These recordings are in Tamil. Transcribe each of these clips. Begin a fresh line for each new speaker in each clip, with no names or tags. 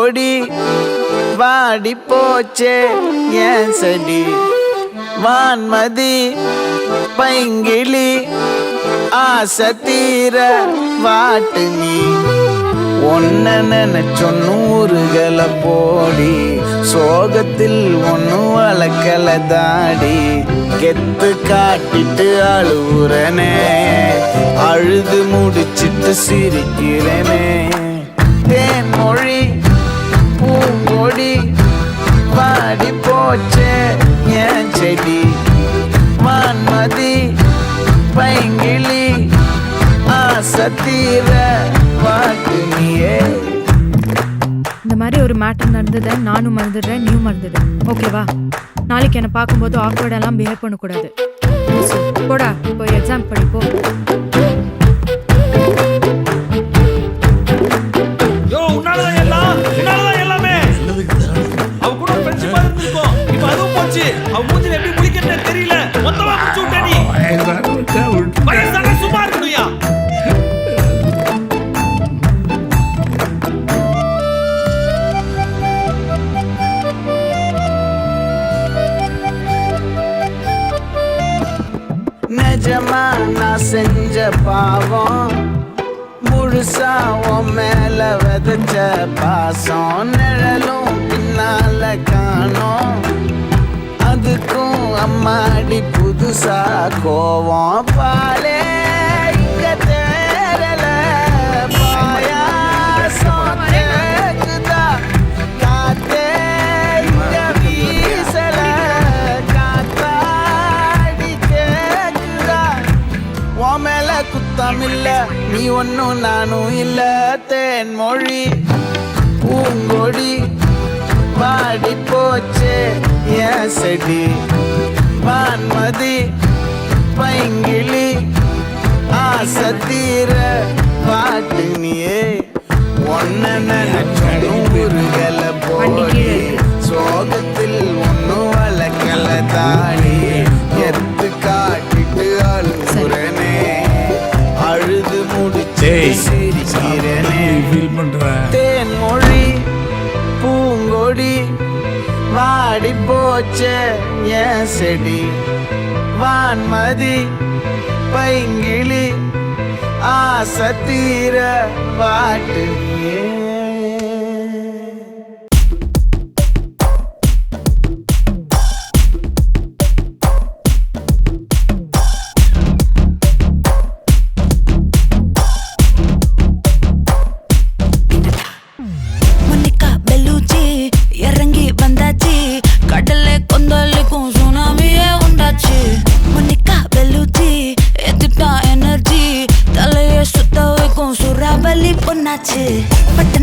பூங்கொடி வாடி போச்சே ஏன் செடி வான்மதி பைங்கிளி ஆசை தீர வாட்டு நீ ஒன்ன நினைச்சொன்னூறுகள போடி சோகத்தில் ஒன்னு வளர்க்கல தாடி கெத்து காட்டிட்டு அழுவுறனே அழுது முடிச்சிட்டு சிரிக்கிறனே தேன்மொழி பூங்கொடி வாடி போச்சே ஏன் செடி வான்மதி பைங்கிளி ஆசை தீர வாட்டு நீயே.
இந்த மாதிரி ஒரு மேட்டர் நடந்ததை நானும் மறந்துடுறேன், நீயும் மறந்துடு. ஓகேவா? நாளைக்கு என்னை பார்க்கும்போது ஆக்வர்டெல்லாம் பிஹேவ் பண்ணக்கூடாது. போடா, இப்போ எக்ஸாம் படிப்போ.
தெரியல மொத்தமா சும்மா இருக்கணும்யா.
நிஜமா நான் செஞ்ச பாவம் முழுசா உன் மேல விதைச்ச பாசம் நிழலும் பின்னால காணோம் அதுக்கும் அம்மாடி புதுசா கோவம் பாலே இங்க தேரல பாயாசம் கேக்குதா காத்தே இங்க வீசல காத்தாடி கேக்குதா உன் மேல குத்தமில்ல நீ ஒன்னும் நானும் இல்ல தேன்மொழி பூங்கொடி வாடி போச்சே ஏன் செடி வான்மதி பைங்கிளி ஆசை தீர பாட்டு நீயே ஒன்ன நினைச்சொன்னூறுகள போடி சோகத்தில் ஒன்னு வளர்க்கல தாடி எத்து காட்டிட்டு அழுகுறனே அழுது முடிச்சு சிரிக்கிறனே தேன்மொழி பூங்கொடி வாடி போச்சே ஏன் செடி வான்மதி பைங்கிளி ஆசை தீர வாட்டு நீயே.
பொன்னாச்சு பட்ட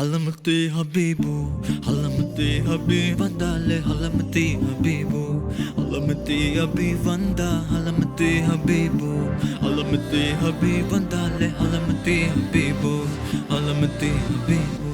ஹலமத்தி ஹபீபு ஹலமத்தி ஹபீப் வந்தாலே ஹலமத்தி ஹபீபு ஹலமத்தி ஹபீப் வந்தா ஹலமத்தி ஹபீபு ஹலமத்தி ஹபீப் வந்தாலே ஹலமத்தி Habib ஹலமத்தி Habib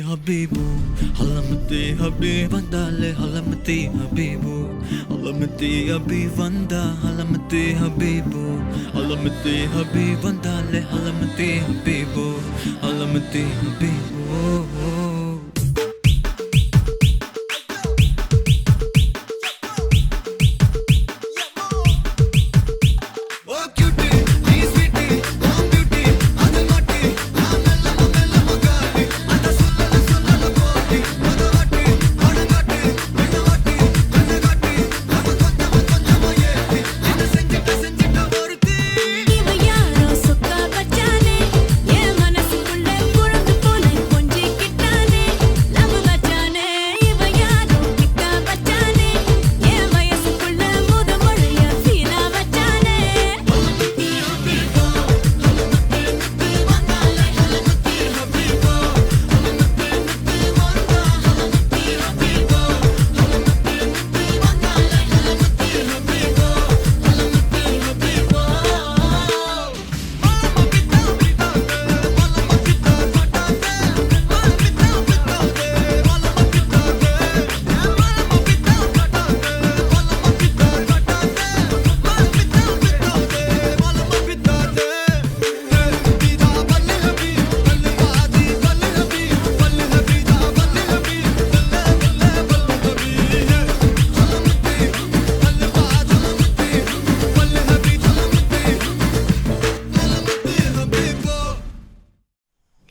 Habibu, Halamati Habib Vandale, Halamati Habibu, Halamati Habib Vanda, Halamati Habibu, Halamati Habib Vandale, Halamati Habibu, Halamati Habibu.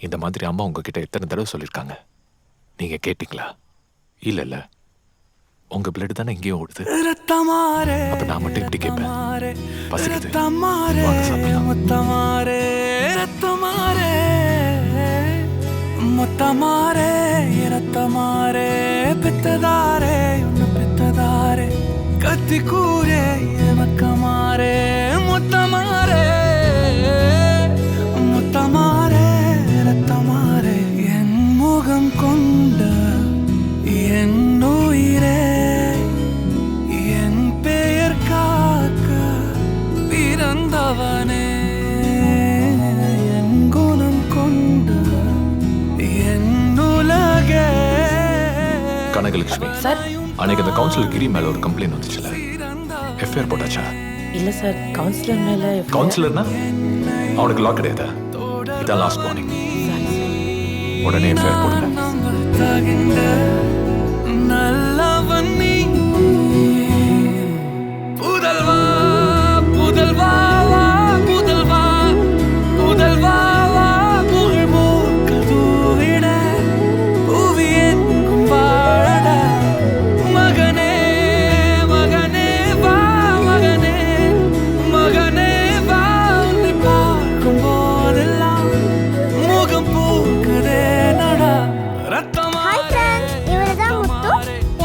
இந்த மாதிரி அம்மா உங்ககிட்ட எத்தனை தடவை சொல்லியிருக்காங்க, நீங்க கேட்டீங்களா? இல்ல உங்க பிளட் தானே எங்கேயும் ஓடுது. அப்ப நான் மட்டும் எப்படி கேட்பேன்? பசிக்குது, வாங்க சாப்பிடலாம்.
முத்தமாரே
கத்திக்கூரே எமக்கமாரே முத்தமாரே முத்தமாரே ரத்தமாரே என் முகம் கொண்ட என் உயிரே என் பெயர் காக்க பிறந்தவனே என் குணம் கொண்ட என் உலகே.
கனகலட்சுமி
சார்
அன்னைக்கு அந்த கவுன்சிலர் கிரி மேல ஒரு கம்ப்ளைண்ட் வந்துச்சுல, எஃப்ஐஆர் போட்டாச்சா?
இல்ல சார் கவுன்சிலர் மேல
கவுன்சிலர்னா அவனுக்கு லா கிடையாதா? இதான் லாஸ்ட் வார்னிங். உடனே எஃப்ஐஆர் போடுங்க.
தகின்ற நல்லவன் நீ புதல்வா புதல்வா வா புதல்வா புதல்வா வா புகழ்மூக்க தூவிட புவியெங்கும் வாழட மகனே மகனே வா மகனே மகனே வா உன்னை பார்க்கும் போதெல்லாம் முகம் பூக்குதே நடா ரத்தமா.
ஹாய் ஃப்ரெண்ட்ஸ், இவரு தான் முத்து.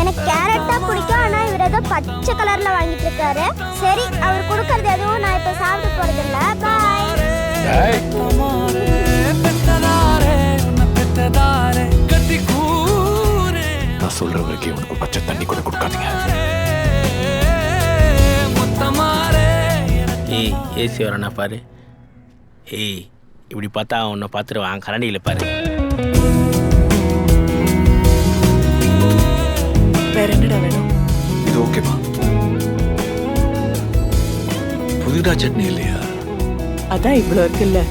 எனக்கு கேரட் தான் பிடிக்கும், ஆனா இவர் ஏதோ பச்சை கலர்ல வாங்கிட்டு இருக்காரு. சரி, அவர் கொடுக்கறது எதுவும் நான் இப்ப சாப்பிட போறது இல்ல. பாய்.
நான் சொல்ற வரைக்கும் உனக்கு பச்சை தண்ணி கூட கொடுக்காதீங்க.
ஏய் ஏசி வரண்ணா பாரு. ஏய் இப்படி பார்த்தா உன்னை பார்த்துருவான் கரண்டியில் பாரு.
வேற என்னடா வேணும்?
இது ஓகேவா? புதினா சட்னி இல்லையா?
அதான் இவ்வளோ இருக்குல்ல,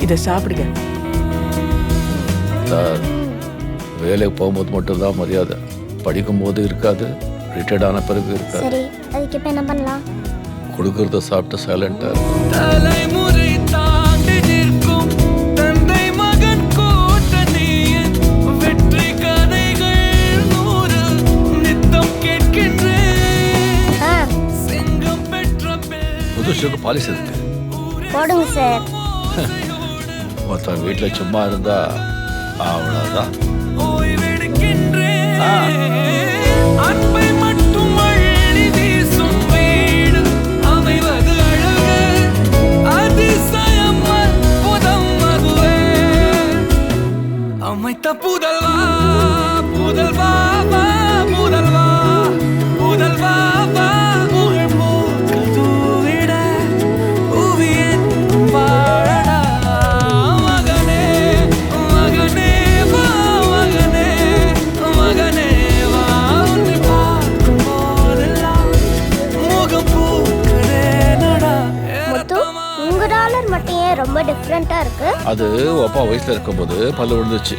இதை சாப்பிடுங்க.
சார், வேலைக்கு போகும்போது மட்டும்தான் மரியாதை, படிக்கும்போது இருக்காது, ரிட்டையர்ட் ஆன பிறகு இருக்காது.
சரி, அதுக்கு இப்ப என்ன பண்ணலாம்?
கொடுக்கறத சாப்பிட்டு சைலண்டா இருக்கும்.
தலைமுறை தாண்டி நிற்கும் தந்தை மகன் கூட்டணியின் வெற்றி கதைகள் 100 நித்தம் கேட்கின்றேன். சிங்கம் பெற்ற
புதுசுக்கு பாலிசி இருக்கு.
போடுங்க சார்.
மொத்தம் வீட்டில் சும்மா இருந்தா அவ்வளோதான்.
ஓய்வெடுக்கின்றேன். அன்பை மட்டும் அள்ளி வீசும் வீடு அமைவது அழகு அதிசயம் அற்புதம் அதுவே. அமைத்த புதல்வா புதல்வா வா புதல்வா புதல்வா வா புகழ்மூக்க தூவிட புவியென் வாழடா மகனே மகனே வா மகனே மகனே வா உன்னை பார்க்கும் போதெல்லாம் முகம் பூக்குதே நடா.
முத்து, உங்க டாலர் மட்டும் ஏன் ரொம்ப டிஃப்ரெண்டா இருக்கு?
அது அப்பா வயசுல இருக்கும்போது பல்லு விழுந்துச்சு.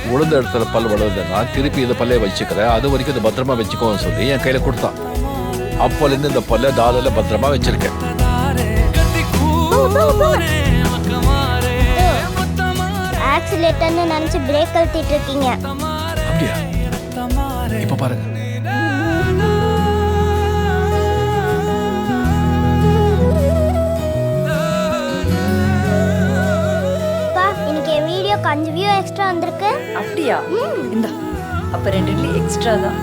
விழுந்த இடத்துல பல்லு விழுந்தேன்னா திருப்பி இந்த பல்லையை வச்சுக்கிறேன், அது வரைக்கும் இதை பத்திரமா வச்சுக்கோன்னு சொல்லி என் கையில கொடுத்தான். அப்போலேருந்து இந்த பல்ல டாலர்ல பத்திரமா வச்சிருக்கேன்.
ஆக்சிலேட்டர்னு நினைச்சு பிரேக் அழுத்திட்டு இருக்கீங்க.
அப்படியா? இப்ப பாருங்க.
பா, இன்னைக்கு என் வீடியோக்கு 5 வியூ எக்ஸ்ட்ரா வந்திருக்கு.
அப்படியா? இந்தா, அப்ப 2 இட்லி எக்ஸ்ட்ரா தான்.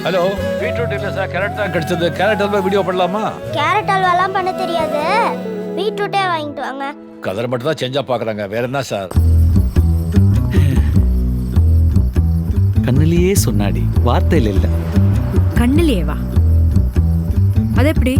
ஹலோ, பீட்ரூட் இல்லை சார், கேரட் தான் கிடைச்சது. கேரட் அல்வா வீடியோ பண்ணலாமா?
கேரட் அல்வாலாம் பண்ண தெரியாது, பீட்ரூட்டே வாங்கிட்டு வாங்க.
கலர் மட்டும் தான் செஞ்சா பாக்குறாங்க, வேற என்ன சார்?
கண்ணிலேயே சொன்னாடி, வார்த்தையில் இல்லை.
கண்ணிலேயே வா? அது எப்படி?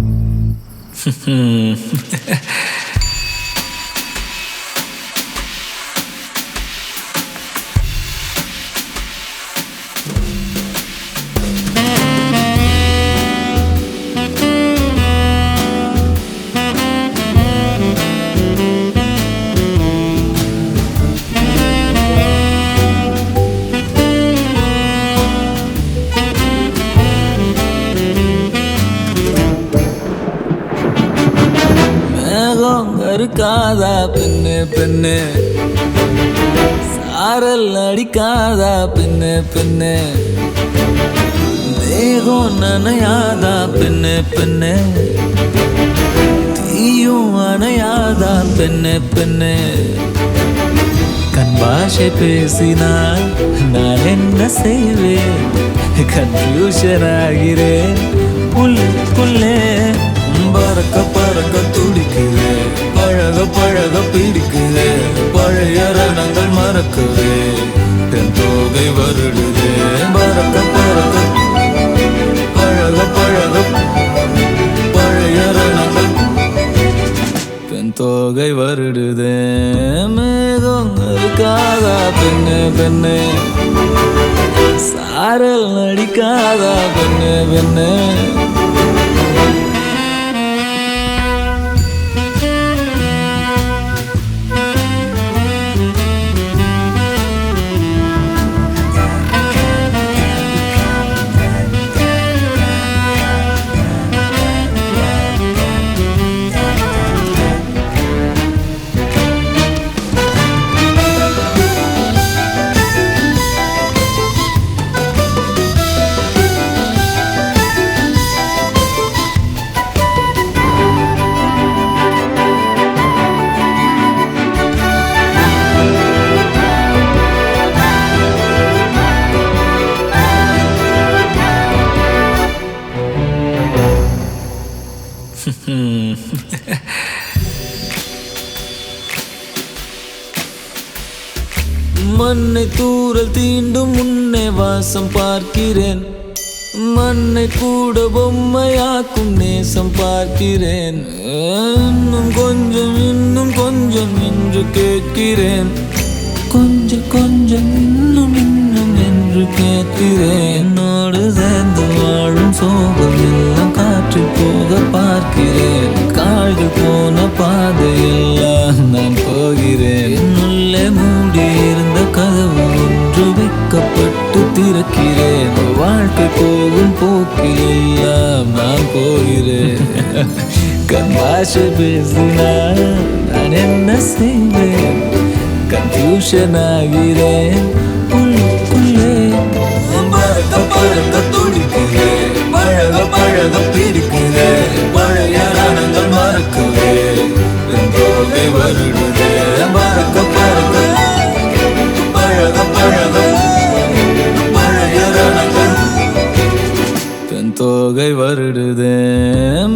இருக்காதா பெண்ணு பெண்ணு, சாரல் அடிக்காதா பெண்ணு பெண்ணு, தேகம் நனையாதா பெண்ணு பெண்ணு, தீயும் அணையாதா பெண்ணு பெண்ணு, கண் பாஷை பேசினால் நான் என்ன செய்வேன்? கன்ஃபியூஷன் ஆகிறேன் உள்ளுக்குள்ளே. பறக்க பறக்க துடிக்குது, பழக பழக பிடிக்குது, பழைய ரணங்கள் மறக்குது, தென் தோகை வருடுது. பறக்க பறக்க பழக பழக பழைய ரணங்கள் தென் தோகை வருடுது. மேகம் இருக்காதா பெண்ணு பெண்ணு, சாரல் நடிக்காதா பெண்ணு பெண்ணு. மண்ணை தூரல் தீண்டும் முன்னே வாசம் பார்க்கிறேன், மண்ணை கூட பொம்மையாக்கும் நேசம் பார்க்கிறேன். இன்னும் கொஞ்சம் என்று கேட்கிறேன், கொஞ்சம் கொஞ்சம் இன்னும் என்று கேட்கிறேன். என்னோடு சேர்ந்து வாழும் சோகம் எல்லாம் காற்றில் போக பார்க்கிறேன், கால்கள் போன பாதையெல்லாம் நான் போகிறேன். என்னுள்ளே மூடி இருந்த கதவு ஒன்று வைக்கப்பட்டு திறக்கிறேன், வாழ்க்கை போகும் போக்கில் எல்லாம் நான் போகிறேன். கண் பாஷை பேசினால் நான் என்ன செய்வேன்? கன்ஃபியூஷன் ஆகிறேன் உள்ளுக்குள்ளே. பறக்க பறக்க துடிக்கிறேன், பழக பழக பிடிக்கிறேன், பழைய ரணங்கள் மறக்கிறேன், தோகை வருடுதே. பறக்க பறக்க பழக பழக பழைய ரணங்கள் தன் தோகை வருடுதே.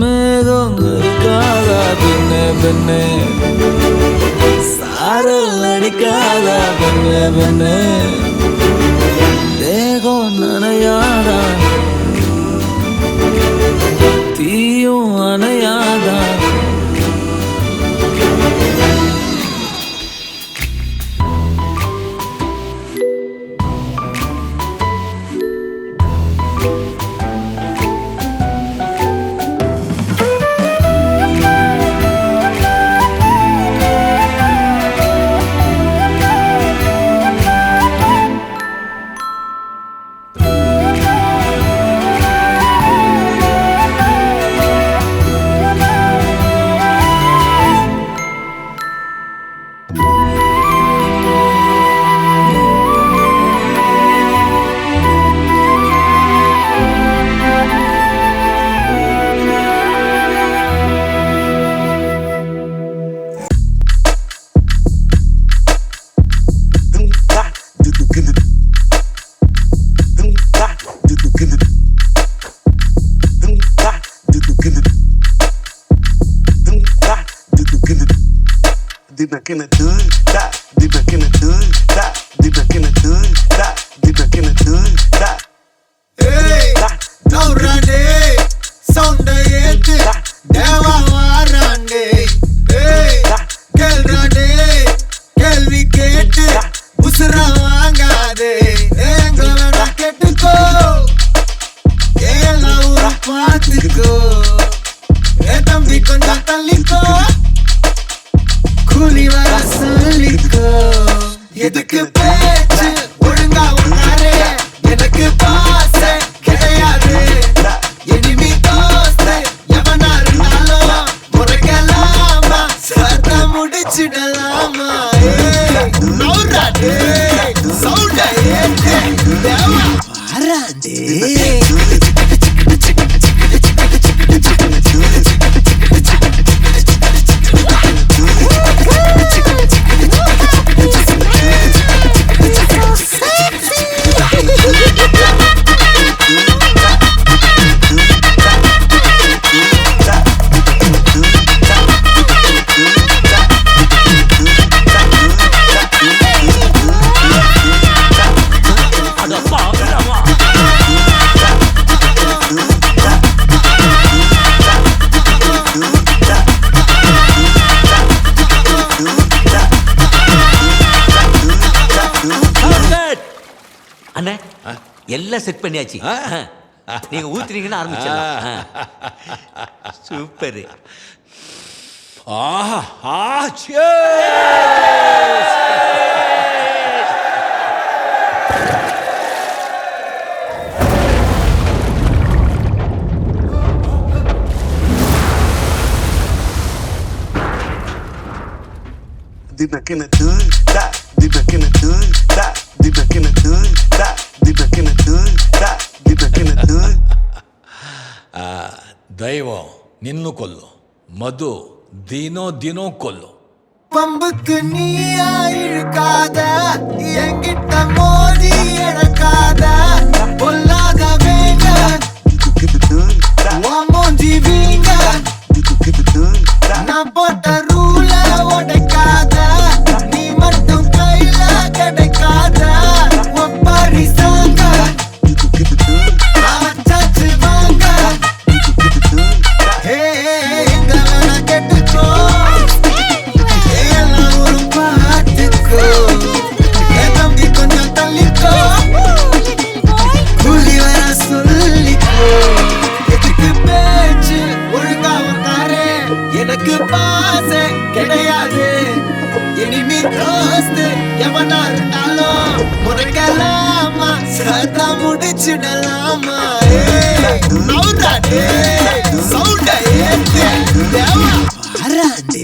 மேகம் இருக்காதா பெண்ணே பெண்ணே, சாரல் அடிக்காதா பெண்ணே பெண்ணே. தேகம் நனையாதா, தீயும் அணையாதா.
Deep back in the hood, stop. Deep back in the hood, stop. Deep back in the hood, stop. Deep back in the hood, stop.
Hey, no rande, sound yet, deva warande. Hey, kel rande, kelvi kete, usra vaangade. Engala na kettuko, ela ura paatiko. E thambi konjam talliko, கூலி வர சொல்லிக்கோ. எதுக்கு பேச்சு ஒழுங்கா உன்னாரே, எனக்கு பாச கிடையாது. எனிமி தோஸ்த எவனா இருந்தாலும் முறைக்கலாமா, சத்த முடிச்சிடலாமா. நௌராடே சவுண்ட ஏத்து தேவா வாராண்டே.
எல்லாம் செட் பண்ணியாச்சு. நீங்க ஊத்துறீங்கன்னு ஆரம்பிச்சிடலாம். Super.
Di back in the hood, da. Di back in the hood, da. Di back in the hood, da. Di back in the hood, da. Di back in the hood.
దైవం నిన్ను కొల్లు, మధు దీనో దినో కొల్లు.
பம்புக்கு நீயா இழுக்காத, என்கிட்ட மோதி இழக்காத, பொல்லாத வேங்க மூஞ்சி வீங்க, நான் போட்ட ரூல உடைக்காத, நீ மட்டும் கையில கிடைக்காத, ஒப்பாரி சாங்க அவச்சாச்சு வாங்க. எங்களை கெட்டுக்கோ, எல்லாம் ஒரு பார்த்துக்கோ, என் தம்பி கொஞ்சம் தள்ளிக்கோ, கூலி வர சொல்லிக்கோ. எதுக்கு பேச்சு ஒழுங்கா உட்காரு, எனக்கு பாசை கிடையாது. இனிமே தோஸ்து எவனா இருந்தாலும் முறைக்கலாமா, சதா முடிச்சிடலாமா. நவுதாடே சவுண்ட ஏத்து தேவா வராண்டே.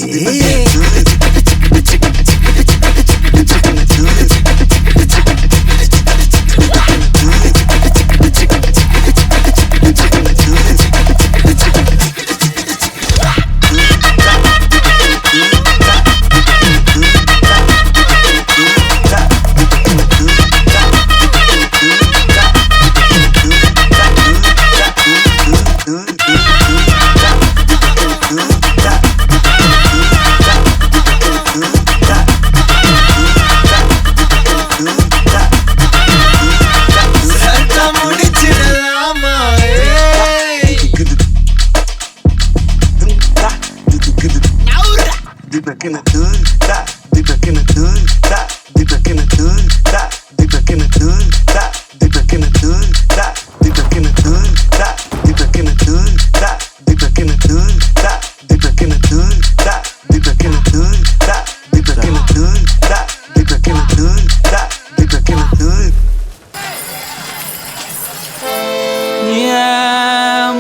Di back in the hood, da. Di back in the hood, da. Di back in the hood, da. Di back in the hood, da. Di back in the hood, da. Di back in the hood, da. Di back in the hood, da. Di back in the hood, da. Di back in the hood, da. Di back in the hood, da. Di back in the hood, da. Di back in the hood, da. Di back in the hood.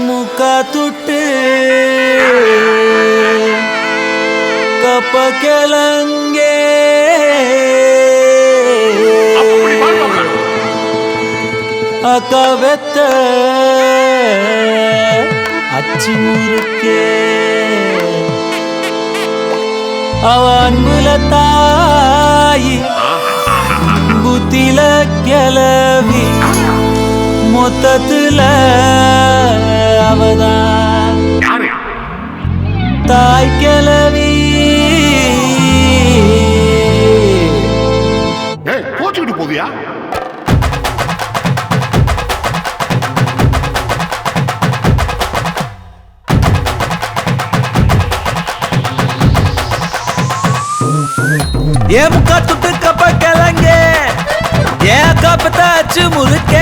ಮುಖ ತುಟ್ಟು ಕಪ್ಪ ಕೆಳಂಗೆ ಅಕವೆತ್ತ ಅಚ್ಚಿ ಮುರುಕೆ அவ அன்புல தாயி புத்தில கிளவி மொத்தத்துல அவதான் தாய் கிளவி.
போச்சுக்கிட்டு போவியா?
ஏ முக்கா துட்டு கப்ப கிளங்க, ஏ கப்பத்தாச்சு முறுக்க,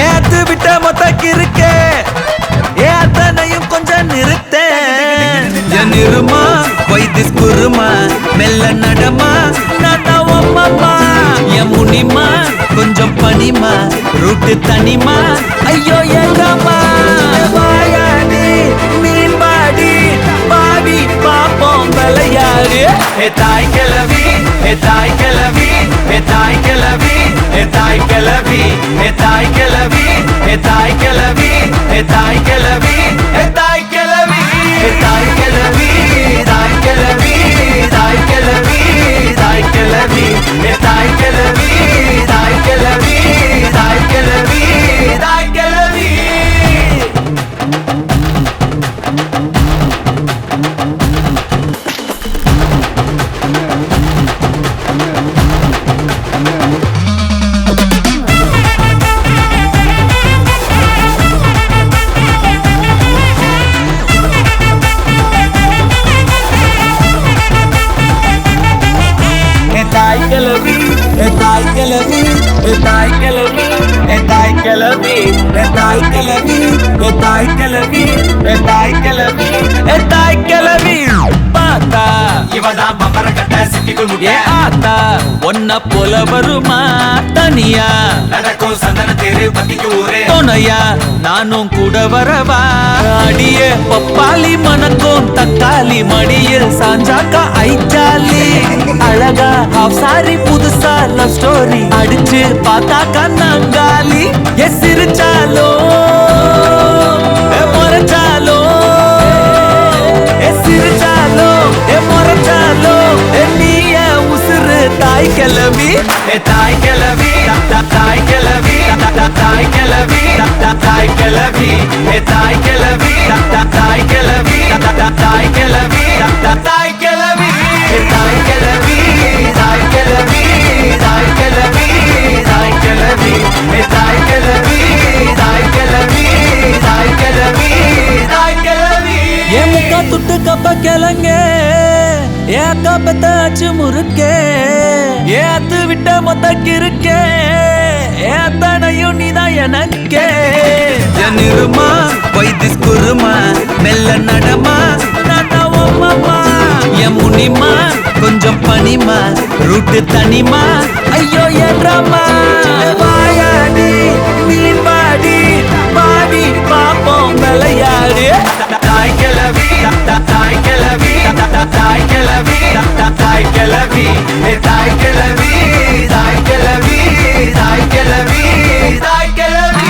ஏத்து விட்ட மொத்தக்கு இருக்க, ஏ அத்தனையும் கொஞ்சம் நிறுத்த. என் இருமா வைத்திஸ் குருமா மெல்ல நடமா நானா அம்மா, என் முனிமா கொஞ்சம் பனிமா ரூட்டு தனிமா. ஐயோ எங்கம்மா வாயாடி மீன்பாடி பாவி பாப்போம் விளையாடு. ஏ தாய் கிளவி, ஏ தாய் கிளவி, ஏ தாய் கிளவி, ஏ தாய் கிளவி, ஏ தாய் கிளவி, ஏ தாய் கிளவி, ஏ தாய் கிளவி, ஏ தாய் கிளவி, ஏ தாய் கிளவி, தாய் கிளவி, தாய் கிளவி, தாய் கிளவி, ஏ தாய் கிளவி, தாய் கிளவி, தாய் கிளவி, தாய் கிளவி. தாய் கிளவி தாய் கிளவி தாய் கிளவி தாய் கிளவி பார்த்தா
இவதான் பம்பர கட்ட சிட்டிக்குள் முட்டை
ஆத்தா ஒன்ன போல வருமா தனியா
நடக்கும் சந்தன தேரு பத்திக்கு ஊரே
துணையா நானும் கூட வரவா அடிய பப்பாளி மணக்கும் தக்காளி மடியில் சாஞ்சாக்கா ஐச்சாலி அழகா ஹாஃப் சாரி புதுசா லவ் ஸ்டோரி அடிச்சு பார்த்தாக்கா நாங்காலி சிரிச்சாலோ முறைச்சாலோ சிரிச்சாலோ முறைச்சாலோ நீய உசுறு தாய் கிளவி தாய் கிளவி தாய் கிளவி தாய் கிளவி தாய் கிளவி தாய் கிளவி தாய் கிளவி தாய் கிளவி தாய் கிளவி தாய் கிளவி தாய் கிளவி தாய் கிளவி தாய் கிளவி தாய் கிளவி தாய் கிளவி தாய் கிளவி தாய் கிளவி ஏ முக்கா துட்டு கப்ப கிளங்க ஏ அக்கா பெத்தாச்சு முறுக்கே ஏ அத்து விட்ட மொத்த கிருக்கே ஏ அத்தனையும் நீதான் எனக்கே என் இருமா வைத்திஸ் குருமா மெல்ல நடமா நானா ஓமமா என் முனிமா கொஞ்சம் பனிமா ரூட்டு தனிமா ஐயோ என்றமா வாயாடி மீன் பாடி பாடி பாப்போம் விளையாடு தாய் கிளவி தாய் கிளவி தாய் கிளவி தாய் கிளவி தாய் கிளவி தாய் கிளவி தாய் கிளவி தாய் கிளவி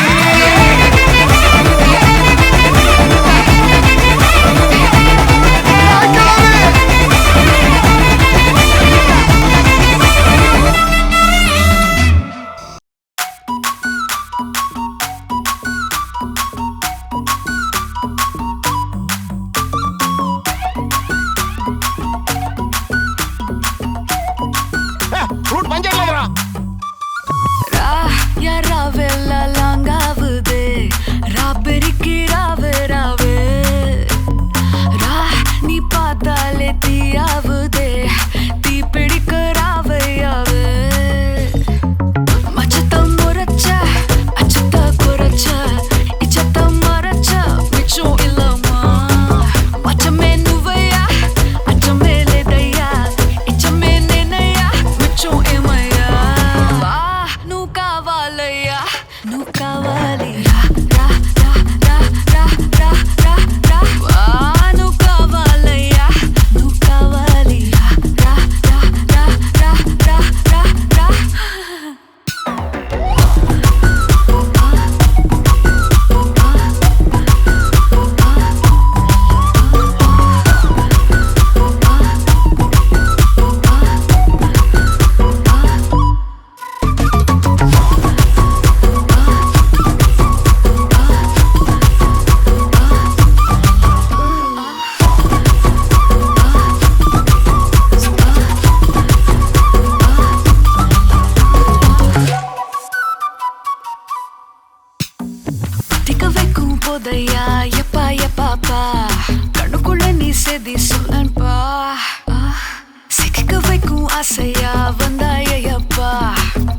ஆசையா வந்தாயப்பா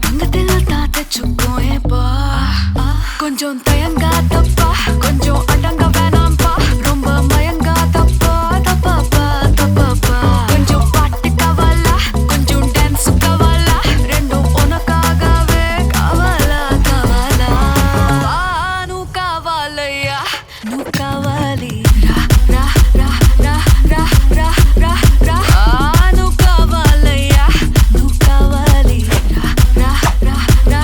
தங்கத்தில் தாத்த சுக்கோயப்பா கொஞ்சம் தயங்காதப்பா கொஞ்சம் அடங்க வேணாம்பா ரொம்ப மயங்காதப்பா தப்பாப்பா தப்பாப்பா கொஞ்சம் பாட்டு கவலா கொஞ்சம் டான்ஸ் கவலா ரெண்டும் உனக்காகவே கவலா கவலா நூ கவலையா நூ கவலி ரா ரா ரா ரா ரா ரா ரா நூ கவலையா நூ கவலி ரா ரா ரா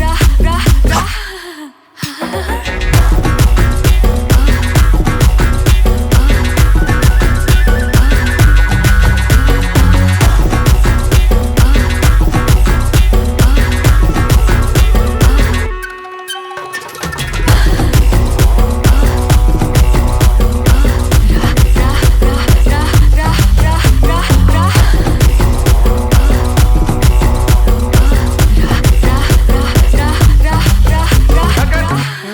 ரா ரா ரா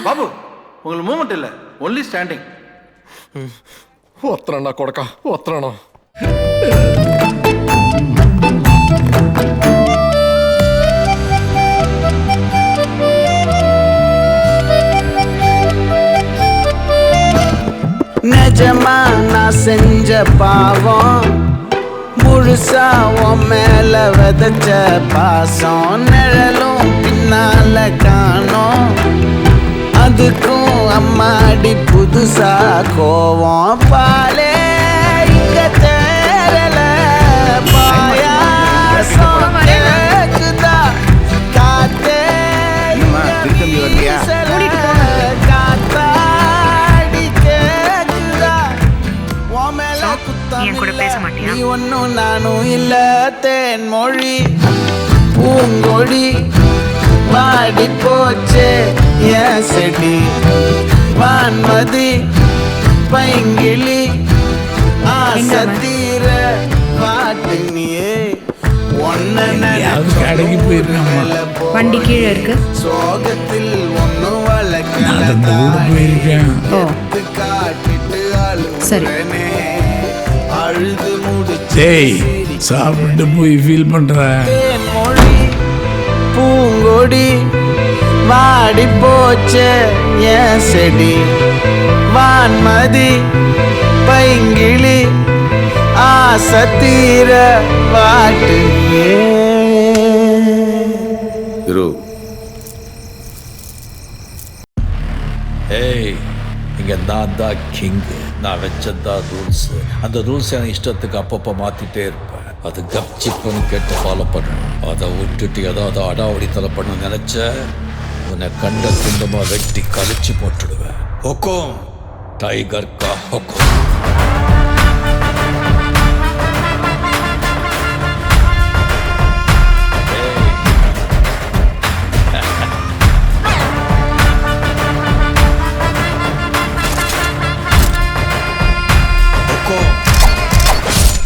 బాబు உங்களுக்கு மூவ்மெண்ட் இல்ல ஒன்லி ஸ்டாண்டிங்
ஒத்துறா கொடக்கா ஒத்துறா
செஞ்ச பாவம் முழுசா உன் மேல விதைச்ச பாசம் நிழலும் பின்னால காணோம் அதுக்கும் அம்மாடி புதுசா கோவம் பாலே இங்க தேரல பாயாசம் கேக்குதா காத்தே காத்தாடி கேக்குதா உன் மேல நீ ஒன்னும் நானும் இல்ல தேன்மொழி பூங்கொடி பாடி போச்சே என் செடி வான்மதி பைங்கிளி ஆசை தீர பாட்டு நீயே
கடைக்கு போயிருக்கேன் வண்டி கீழே இருக்கு
சோகத்தில் ஒன்னும்
போயிருக்கேன் சரி
அழுது
டேய் சாப்பிட்டு போய் ஃபீல் பண்றேன்
மொழி பூங்கொடி வாடி போச்சே என் செடி வான்மதி பைங்கிளி ஆசை தீர வாட்டு
குரு ஏய் இங்க நான் தான் கிங்கு நான் வச்சதான் ரூல்ஸ் அந்த ரூல்ஸ் எனக்கு இஷ்டத்துக்கு அப்பப்போ மாத்திட்டே இருப்பேன் அது கப்சிப்புன்னு கேட்டு ஃபாலோ பண்ணணும் அதை விட்டுட்டு ஏதாவது அடாவடித்தலை பண்ண நினைச்ச உன்னை கண்ட துண்டமா வெட்டி கழிச்சு போட்டுடுவேன் ஹொக்கோம் டைகர் கா ஹொக்கோம்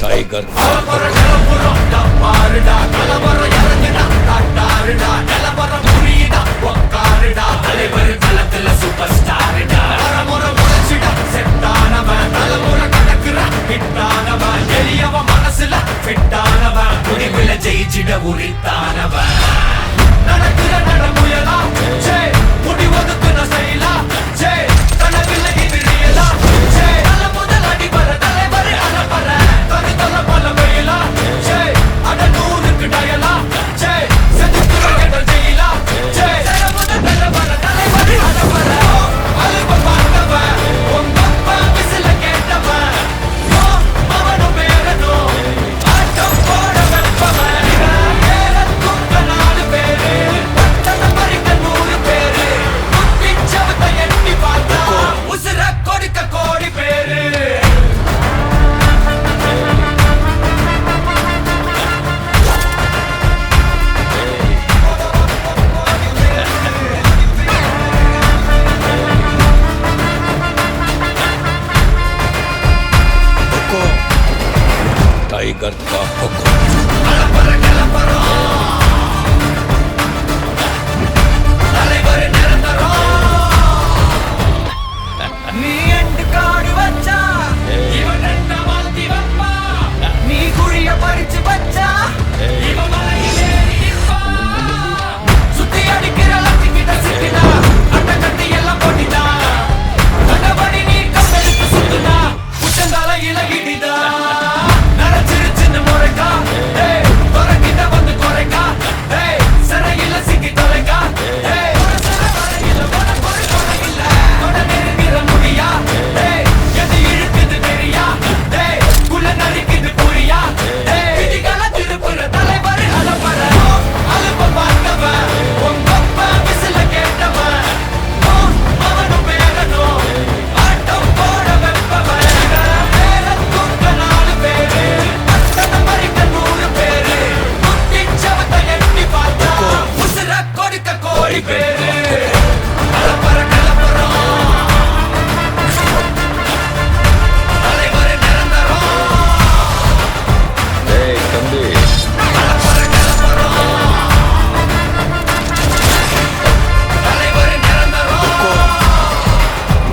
டைகர்
ஜெயிச்சிட உரித்தானவன் நடக்கிற நடமுயலா முடி ஒதுக்குன செயலா கனவில்லை இது ரியலா நல்ல முதல் அடிபர தலைவர் அலப்பற தனித்தல பல வெயிலா அட நூறுக்கு டயலா செதுக்குற என்ற ஜெயிலா முதல் தலைவர் தலைவர் அலப்பற அலுவ பார்த்தவன் உங்க அப்பா விசில கேட்டவன் அவனும் பேரனும் ஆட்டம் போட வெப்பவன்
டைகர் கா ஹொக்கோம்
நீ எண்டு காடு வச்சா இவன் ரெண்ட மாத்தி வப்பா நீ குழிய பறிச்சு வச்சா இவன் மலையிலே நிற்பா சுத்தி அடிக்கிற லட்சிக்கிட்ட சிக்கினா அட்ட கட்டி எல்லாம் போட்டிதா கண்டபடி நீ கம்பெடுத்து சுத்துனா உச்சந்தால இலகிடிதா நரைச்சிரு சின்ன முறைக்கா துறக்கிட்ட வந்து குறைக்கா சிறையில சிக்கி தொலைக்கா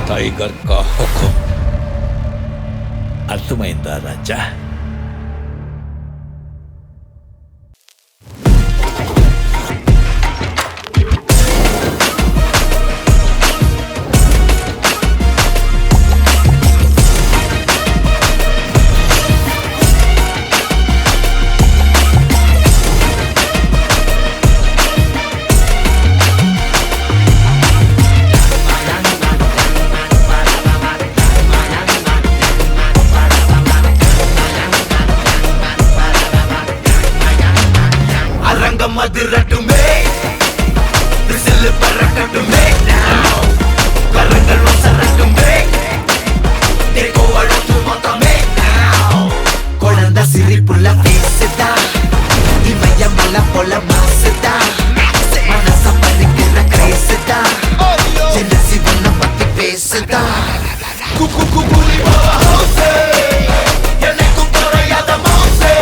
டைகர் கா ஹொக்கோம் అర్థమైందా రాజా
அரங்கம் அதிரட்டுமே விசில் பறக்கட்டுமே now கரங்கள் வசரட்டுமே தேகோ அழுத்து மொத்தமே now குழந்தை சிரிப்புள்ள பேசுதா இமைய மலை போல மாசுதா மனச பறிக்கிற கிரேசுதா ஜெலசி வண்ண பத்தி பேசுதா குக்கு குக்குலி பாவா ஹவுசே எனக்கும் குறையாத மவுசே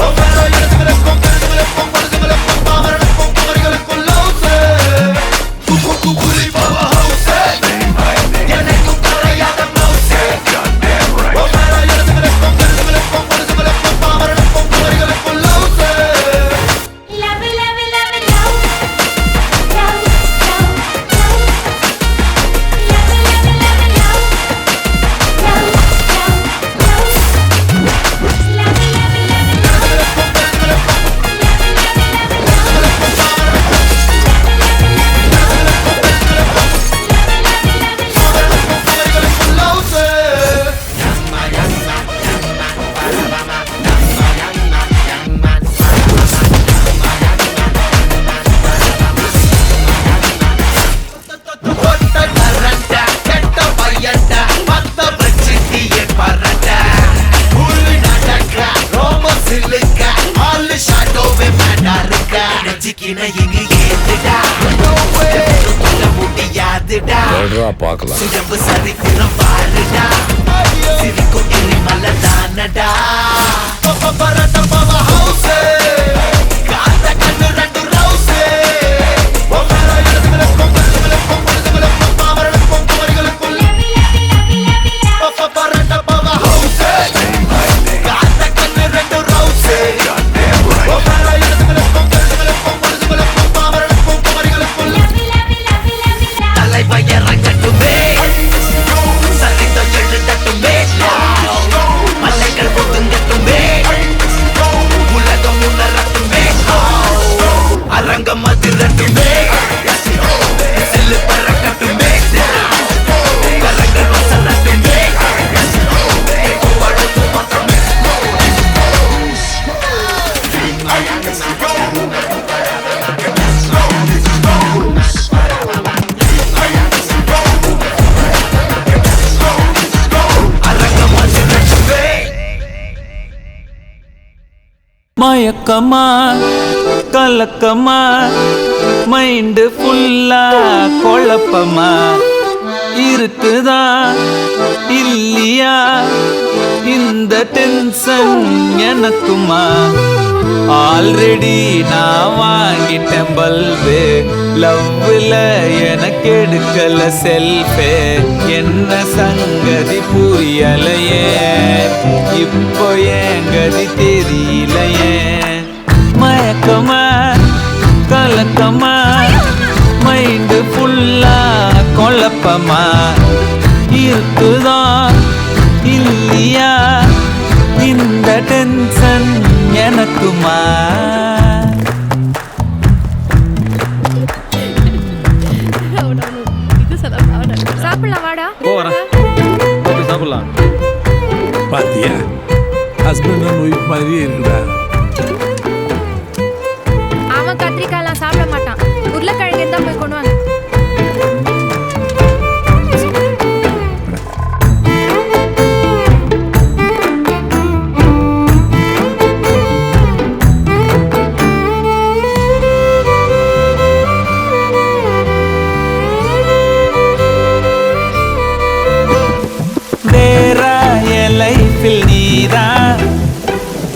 ஒவ்வொரு இடத்துக்கும் கருதுகளுக்கும் படுதுகளுக்கும் பாவரனுக்கும் குமரிகளுக்கும் லவுசே குக்கு குக்குலி பாவா ஹவுசே எனக்கும் குறையாத மவுசே ஒவ்வொரு இடத்துக்கும் கருதுகளுக்கும் படுதுகளுக்கும் பாவரனுக்கும் குமரிகளுக்கும் லவுசே
பார்க்கலாம்
சரித்திரம் பாருடா சிரிக்கும் எரிமலை தானடா பரட்ட பவ ஹவுசே காத்த கண்ணு ரெண்டு ரவுசே ஒவ்வொரு இடத்துக்கும் கருதுகளுக்கும் படுதுகளுக்கும் பாவரனுக்கும் குமரிகளுக்கும் பரட்ட பவ ஹவுசே காத்த கண்ணு ரெண்டு ரவுசே ஒவ்வொரு இடத்துக்கும் கருதுகளுக்கும் படுதுகளுக்கும் பாவரனுக்கும் குமரிகளுக்கும் தலைவை இறங்கட்டுமே சரித்தம் எழுதட்டுமே மலைகள் ஒதுங்கட்டுமே உலகம் உணரட்டுமே அரங்கம் அதிரட்டுமே செல்லு பறக்கட்டுமே கரங்கள் வசரட்டுமே அடுத்து மொத்தமே
மயக்கமா கலக்கமா மைண்டு ஃபுல்லா குழப்பமா இருக்குதா இல்லையா இந்த டென்ஷன் எனக்குமா ஆல்ரெடி நான் வாங்கிட்டேன் பல்பு லவ்ல எனக்கு எடுக்கல செல்ஃபே என்ன சங்கதி புரியலையே இப்போ ஏங்கதி தெரியலையே மயக்கமா கலக்கமா மைண்டு ஃபுல்லா குழப்பமா இருக்குதா இல்லையா இந்த டென்ஷன் எனக்குமா
சாப்பிடலாம் வாடா
போறேன் சாப்பிடலாம்
பாத்தியா ஹஸ்பண்ட் அண்ட் ஒய்ஃப் மாதிரியே இருக்குடா.
அவன் கத்திரிக்காயெல்லாம் சாப்பிட மாட்டான். உருளைக்கிழங்கு இருந்தா போய் கொண்டு வாங்க.
லைஃபில் நீதான்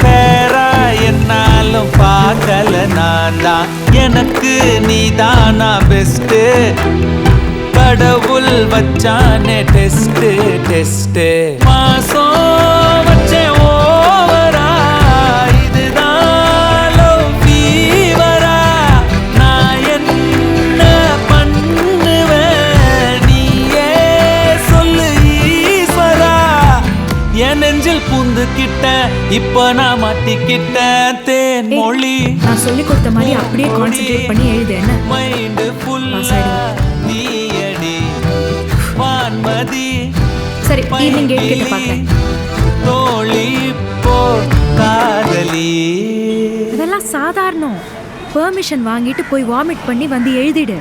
பேரா என்னாலும் பார்க்கல நான் தான் எனக்கு நீதானா பெஸ்ட் கடவுள் வச்சானே டெஸ்ட் டெஸ்ட் மாசம் வச்சே ஓவரா இதுதான் லவ் ஃபீவரா நான் என்ன பண்ணுவேன் நீயே சொல்லு ஈஸ்வரா என் நெஞ்சில் பூந்துக்கிட்ட இப்ப நான் மாட்டிக்கிட்டேன் தேன் மொழி.
நான் சொல்லி கொடுத்த மாதிரி அப்படியே கான்சென்ட்ரேட் பண்ணி எழுது. என்ன
மைண்ட் ஃபுல்லா நீயடி வான்மதி.
சரி ஈவினிங் 8 கிட்ட பார்க்கறேன்.
தோழி போ காதலி.
இதெல்லாம் இதெல்லாம் சாதாரணம். பெர்மிஷன் வாங்கிட்டு போய் வாமிட் பண்ணி வந்து எழுதிடு.